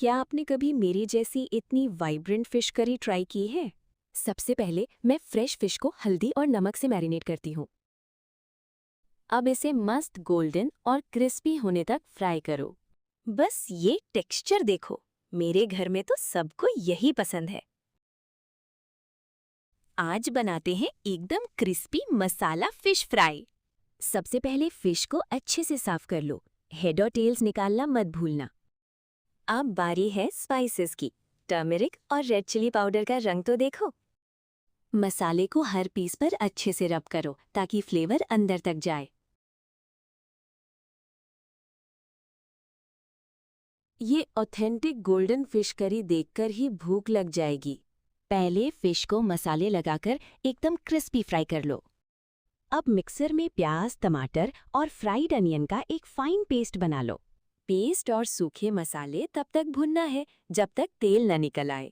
क्या आपने कभी मेरी जैसी इतनी वाइब्रेंट फिश करी ट्राई की है? सबसे पहले मैं फ्रेश फिश को हल्दी और नमक से मैरिनेट करती हूँ। अब इसे मस्त गोल्डन और क्रिस्पी होने तक फ्राई करो। बस ये टेक्सचर देखो, मेरे घर में तो सबको यही पसंद है। आज बनाते हैं एकदम क्रिस्पी मसाला फिश फ्राई। सबसे पहले फिश को अच्छे से साफ कर लो, हेड और टेल्स निकालना मत भूलना। अब बारी है स्पाइसेस की। टर्मरिक और रेड चिली पाउडर का रंग तो देखो। मसाले को हर पीस पर अच्छे से रब करो ताकि फ्लेवर अंदर तक जाए। ये ऑथेंटिक गोल्डन फिश करी देखकर ही भूख लग जाएगी। पहले फिश को मसाले लगाकर एकदम क्रिस्पी फ्राई कर लो। अब मिक्सर में प्याज, टमाटर और फ्राइड अनियन का एक फाइन पेस्ट बना लो। पेस्ट और सूखे मसाले तब तक भुनना है जब तक तेल न निकल आए।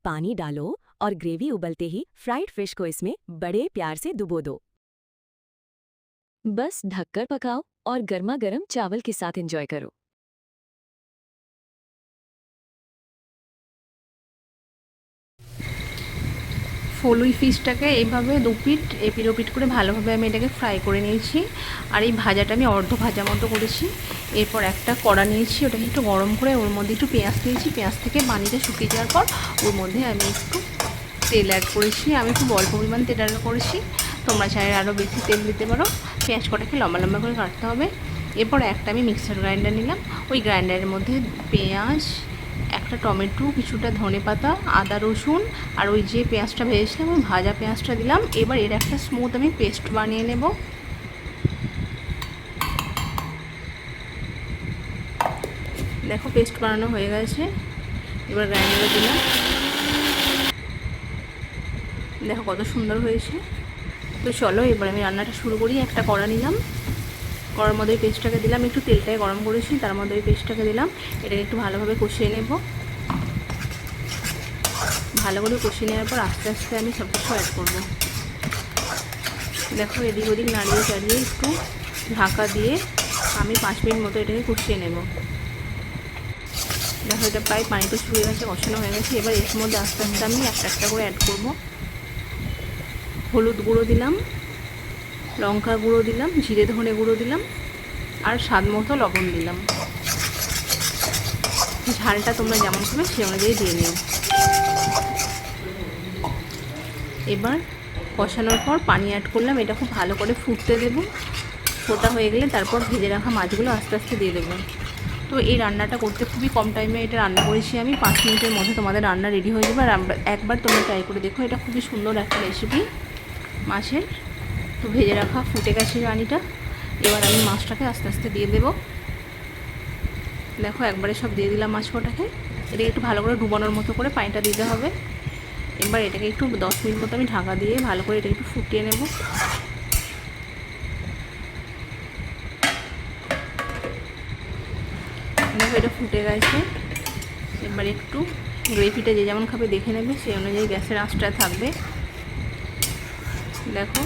पानी डालो और ग्रेवी उबलते ही फ्राइड फिश को इसमें बड़े प्यार से डुबो दो। बस ढककर पकाओ और गर्मा गर्म चावल के साथ एंजॉय करो। ফলুই ফিশটাকে এইভাবে দু পিঠ এপিট ওপিট করে ভালোভাবে আমি এটাকে ফ্রাই করে নিয়েছি। আর এই ভাজাটা আমি অর্ধ ভাজা মতো করেছি। এরপর একটা কড়া নিয়েছি, ওটাকে একটু গরম করে ওর মধ্যে একটু পেঁয়াজ দিয়েছি। পেঁয়াজ থেকে পানিটা শুকিয়ে যাওয়ার পর ওর মধ্যে আমি একটু তেল অ্যাড করেছি। আমি খুব অল্প পরিমাণ তেল অ্যাড করেছি, তোমরা চাইলে আরও বেশি তেল দিতে পারো। পেঁয়াজ কটাকে লম্বা লম্বা করে কাটতে হবে। এরপর একটা আমি মিক্সার গ্রাইন্ডার নিলাম, ওই গ্রাইন্ডারের মধ্যে পেঁয়াজ, একটা টমেটো, কিছুটা ধনেপাতা, আদা রসুন আর ওই যে পেঁয়াজটা ভেজেছিলাম ওই ভাজা পেঁয়াজটা দিলাম। এবার এর একটা স্মুথ আমি পেস্ট বানিয়ে নেব। দেখো পেস্ট বানানো হয়ে গেছে, এবার গ্রাইন্ডারে দিলাম। দেখো কত সুন্দর হয়েছে। তো চলো এবার আমি রান্নাটা শুরু করি। একটা কড়া নিলাম, কড়ার মধ্যে পেস্টটাকে দিলাম, একটু তেলটাকে গরম করেছি, তার মধ্যে ওই পেস্টটাকে দিলাম। এটাকে একটু ভালোভাবে কষিয়ে নেব। ভালো করে কষিয়ে নেওয়ার পর আস্তে আস্তে আমি সব কিছু অ্যাড করবো। দেখো এদিক ওদিক নাড়িয়ে চাড়িয়ে একটু ঢাকা দিয়ে আমি 5 মিনিট মতো এটাকে কষিয়ে নেব। দেখো এটা প্রায় পানিটা শুকিয়ে গেছে, কষানো হয়ে গেছে। এবার এর মধ্যে আস্তে আস্তে আমি একটা একটা করে অ্যাড করব। হলুদ গুঁড়ো দিলাম, লঙ্কা গুঁড়ো দিলাম, জিরে ধনে গুঁড়ো দিলাম আর স্বাদ মতো লবণ দিলাম। ঝালটা তোমরা যেমন খাবে সে অনুযায়ী দিয়ে নিও। এবার কষানোর পর পানি অ্যাড করলাম, এটা খুব ভালো করে ফুটতে দেবো। ফোটা হয়ে গেলে তারপর ভেজে রাখা মাছগুলো আস্তে আস্তে দিয়ে দেবো। তো এই রান্নাটা করতে খুবই কম টাইমে এটা রান্না করেছি আমি, 5 মিনিটের মধ্যে তোমাদের রান্না রেডি হয়ে যাবে। আর একবার তোমরা ট্রাই করে দেখো, এটা খুবই সুন্দর একটা রেসিপি মাছের। তো ভেজে রাখা ফুটে গেছে পানিটা, এবার আমি মাছটাকে আস্তে আস্তে দিয়ে দেবো। দেখো একবারে সব দিয়ে দিলাম মাছ কটাকে। এটাকে একটু ভালো করে ডুবানোর মতো করে পানিটা দিতে হবে। এবার এটাকে একটু 10 মিনিট মতো আমি ঢাকা দিয়ে ভালো করে এটাকে একটু ফুটিয়ে নেব। দেখো এটা ফুটে গেছে। এবার একটু গ্রেভিটা যে যেমন খাবে দেখে নেবে, সেই অনুযায়ী গ্যাসের আঁচটা থাকবে। দেখো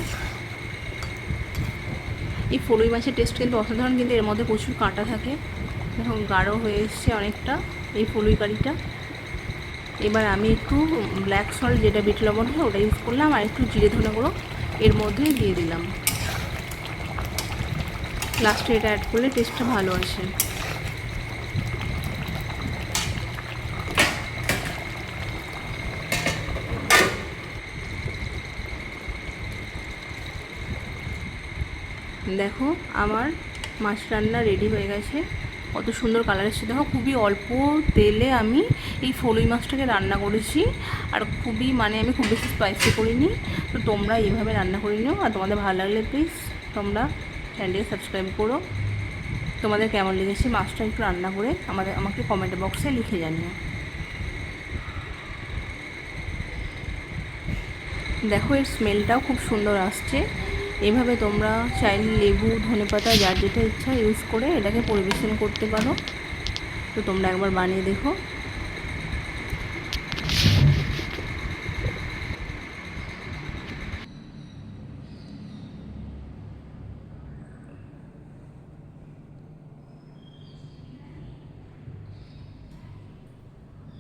এই ফলুই মাছের টেস্ট কিন্তু অসাধারণ, কিন্তু এর মধ্যে প্রচুর কাঁটা থাকে। দেখো গাঢ় হয়ে এসছে অনেকটা এই ফলুই কারিটা। এবার আমি একটু ব্ল্যাক সল্ট, যেটা বিট লবণ হয় ওটা ইউজ করলাম, আর একটু জিরে ধনে গুঁড়ো এর মধ্যে দিয়ে দিলাম। লাস্টে এটা অ্যাড করলে টেস্টটা ভালো আসে। দেখো আমার মাছ রান্না রেডি হয়ে গেছে, কত সুন্দর কালার এসেছে। দেখো খুবই অল্প তেলে আমি এই ফলুই মাছটাকে রান্না করেছি, আর খুবই আমি খুব বেশি স্পাইসি করিনি। তো তোমরা এইভাবে রান্না করে নিও, আর তোমাদের ভালো লাগলে প্লিজ তোমরা চ্যানেলটিকে সাবস্ক্রাইব করো। তোমাদের কেমন লেগেছে মাছটা একটু রান্না করে আমাকে কমেন্ট বক্সে লিখে জানিও। দেখো এর স্মেলটাও খুব সুন্দর আসছে। এইভাবে তোমরা চাইলে লেবু, ধনেপাতা যার যেটা ইচ্ছা ইউজ করে এটাকে পরিবেশন করতে পারো। তো তোমরা একবার বানিয়ে দেখো।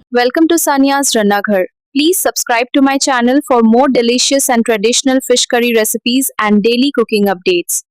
Welcome to Sania's Ranna Ghar. Please subscribe to my channel for more delicious and traditional fish curry recipes and daily cooking updates.